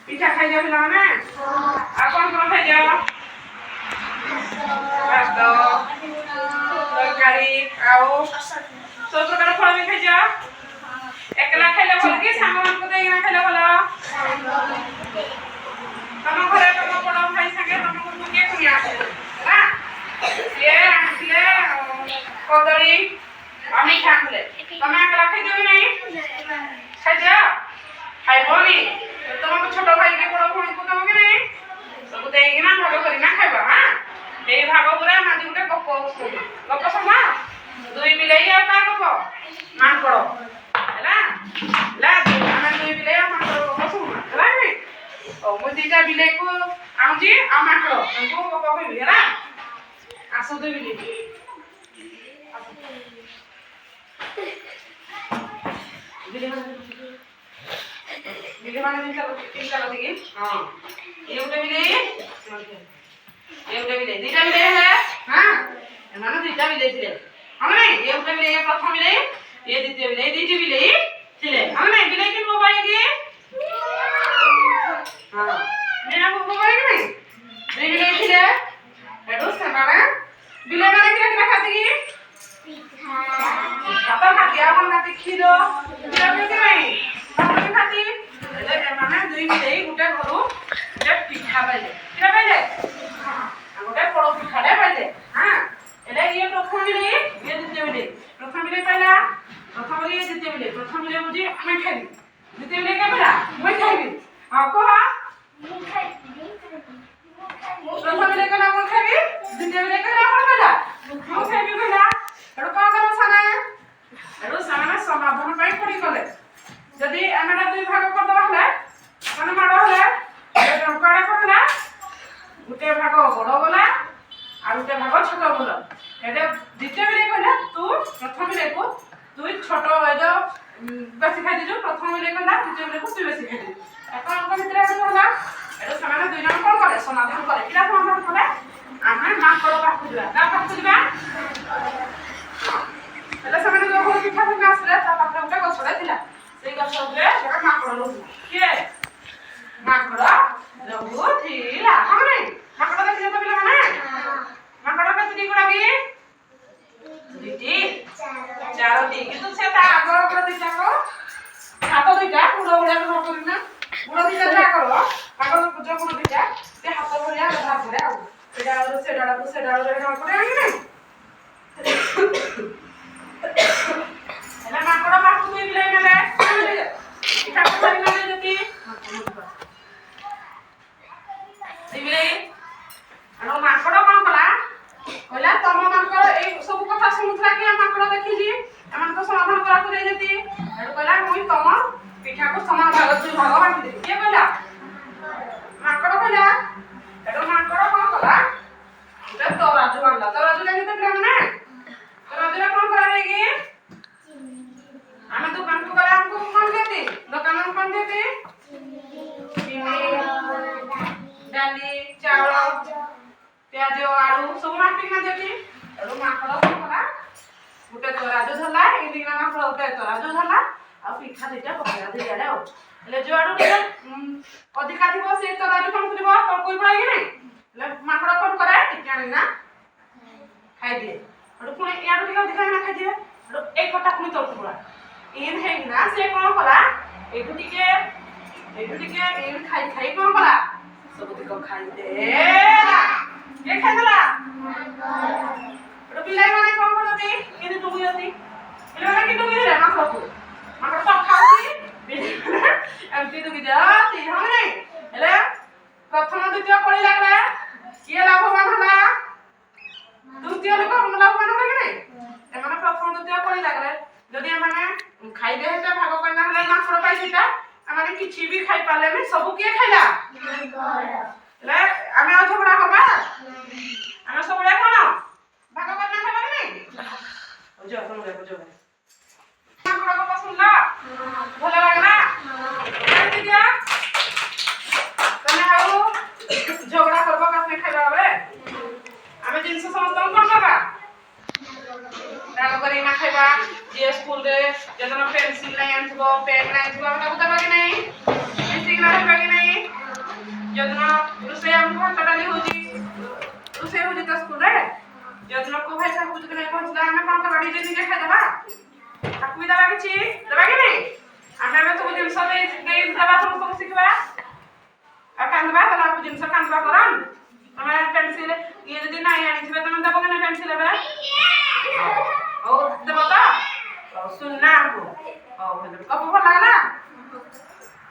ପିଠା ଖାଇଯାଅ ପିଲାମାନେ ଆଉ କଣ କଣ ଖାଇଯାଅ ଭାତ ତରକାରୀ ଆଉ ସବୁ ପ୍ରକାର ଫଳ ବି ଖାଇଯାଅ ଏକଲା ଖାଇଲେ ଭଲ କି ସାଙ୍ଗମାନଙ୍କୁ ଦେଇକିନା ଖାଇଲେ ଭଲ ତମ ଘରେ ତମ ବଡ଼ ଭାଇ ସାଙ୍ଗେ ତମ ଘରକୁ କିଏ କୁଣିଆ ଆସିଲେ ହେଲା ସିଏ ଆଣିଥିଲେ କଦଳୀ ଆଉ ମିଠା ଆଣିଥିଲେ ତମେ ଏକଲା ଖାଇଦିଅ କି ନାହିଁ ଖାଇଦିଅ ଖାଇବନି ତମ ଛୋଟ ଭାଇ କି ବଡ଼ ଭଉଣୀକୁ ଦେବ କି ନାହିଁ ସବୁ ଦେଇକିନା ଭାଗ କରିକିନା ଖାଇବ ହଁ এই ভাগ পুরা মাঝে উঠে গপ গপ শোনা দুই বিলাই আর কার গপ মাଙ୍କড় ହେଲା ହେଲା ଆମେ দুই ବିଲେଇ ଆଉ ମାଙ୍କଡ ଗପ ଶୁଣୁନା ହେଲା କି ମୁଁ ଦିଟା ବିଲେଇକୁ ଆଣୁଛି ଆଉ ମାଙ୍କଡ ତାଙ୍କୁ ଗପ କହିବି ହେଲା ଆସ ଦୁଇ ବିଲେଇ ବିଲେଇ ମାନେ ତିନିଟା ଲଦିକି ହଁ ଇଏ ଗୋଟେ ବିଲେଇ ये उठे बिले दीटा बिले है हां एमाने दीटा बिले थिले हम नहीं ये उठे बिले ये प्रथम बिले ये द्वितीय बिले दीटी बिले थिले हम नहीं बिले कि मोबाइल के हां मेरा मोबाइल के नहीं दे बिले थिले एडो से माने बिले माने कि खाती की पिठा खाता खाती अपन खाती खीरो बिले के नहीं अपन खाती ले माने दुई बिले गुटे घरु जे पिठा पाइले पिठा पाइले गोटे बड़ पिठाटे पाइले हाँ एले ये प्रथम बिले ये द्वितीय बिले प्रथम बिले पाइला प्रथम बिले द्वितीय बिले प्रथम बिले मुझे मैं खाइबी द्वितीय बिले क्या पाइला मैं खाइबी हां कह मैं खाइबी प्रथम बिले कहला मैं खाइबी द्वितीय बिले कहला कौन पाइला मैं खाइबी कहला एडो का करो साना एडो साना समाधान पाई पड़ी गले यदि हमरा दुई भाग कर दबा हले माने माडो हले एडो काडा करला गुटे भाग बड़ गला आ गुटे भाग छोट गला एटा द्वितीय बिले कहला तू प्रथम बिले को तू छोट एजो बेसी खाइ दिजो प्रथम बिले कहला द्वितीय बिले को तू बेसी खाइ दिजो अपन अंक भितरे होला एटा समान दुई जण कोन करे समाधान करे किला समाधान करे आमे माकड़ पाखु दिबा का पाखु दिबा एटा समान जो घर पिठा पिठा आसले ता पाखरे उटा गछडा थिला सेई गछ उपरे जका माकड़ रहू के माकड़ रहू थिला हम नहीं माकड़ देखिले तो पिला माने माकड़ के ती गुडा की दुईटी चारोटी किंतु से ता आगो गुडा दुईटा को हाथ दुईटा गुडा गुडा को करी ना गुडा दुईटा जा करो आगो जो गुडा दुईटा से हाथ भरिया गधा भरे आ सेडा रे न करे आनी नहीं एला माकड़ पाखु दुई बिले नेले इठा को धरि नेले जति दिबिले अनो माकड़ कोन कला कहला तम मानकर ए सब कथा सुनुथला कि माकड़ देखिली एमान को समाधान करा को दे देती एडो कहला मुई तम पिठा को समान भाग दुई भाग बांटी देबी के कहला माकड़ कहला एडो माकड़ कोन कला उटा तराजू आनला तराजू लागे तो पिला माने तराजू रे कोन करा देगी आमे दुकान को गला हमको कोन देती दुकान में कोन देती डाली चावल प्याज आलू सब माटी ना देती एडो माकड़ कोन कला गुटे तराजू धला ए दिना माकड़ गुटे तराजू धला आ पिठा दिटा पकड़ा दे याले ओ ले जो आडू अधिका थिबो से तराजू कोन करबो तो कोई पड़ाई नहीं ले माकड़ कोन करे टिकाणी ना खाइ दिए एडो पुणी याडू टिका अधिका ना खाइ दिए एडो एक कटा पुणी तोड़ पड़ा इन है ना से कोन कला एडू टिके इन खाइ खाइ कोन कला सब दिको खाइ देला के खाइला एडो बिलाई माने कोन करती किने डुबी जाती बिलाई माने कि डुबी देला माकड़ को माकड़ तो खाउती बिलाई एमती डुबी जाती हम नहीं हेले प्रथम द्वितीय पड़ी लागला किए लाभवान होला द्वितीय लोक लाभवान होला कि नहीं एमाने प्रथम द्वितीय पड़ी लागले जदि एमाने खाइबे हेता भाग करना हले माकड़ पाई सेटा आमाने किछि भी खाइ पाले में सब के खाइला ले आमे अझगडा होबा आमे सबले कोन भाग करना खाइबा कि नहीं बुझो तुम ले बुझो माकड़ को पसंदला भलो लागला खाइ दिया तने आउ झगड़ा करबो कासे खाइबा बे आमे जिंस समस्त कोन करबा राग करी ना खाइबा जे स्कूल रे पेन नाही किंवा मला उद्या बघे नाही सिग्नल बघे नाही जदना रुसे हम भात डाली होती रुसे होती तो स्कूल रे जदना को भाई सब कुछ नहीं पहुंचला हमें भात डाली जे निके खाइ दबा ताकू दबा के छी दबा के नहीं ଆମେ ଆମେ ସବୁ ଜିନିଷ ଦେଇ ଦବା ସବୁ ଶିଖିବା ଆଉ କାନ୍ଦବା ତାହେଲେ ଆପଣ ଜିନିଷ କାନ୍ଦବା କରନ୍ ତମେ ପେନସିଲ ଇଏ ଯଦି ନାହିଁ ଆଣିଥିବେ ତମେ ଦେବ କି ନା ପେନସିଲ ଏବେ ହଉ ଦେବ ତ ଶୁଣନା ଆମକୁ ହଉ ଭଲ ଭଲ ଲାଗଲା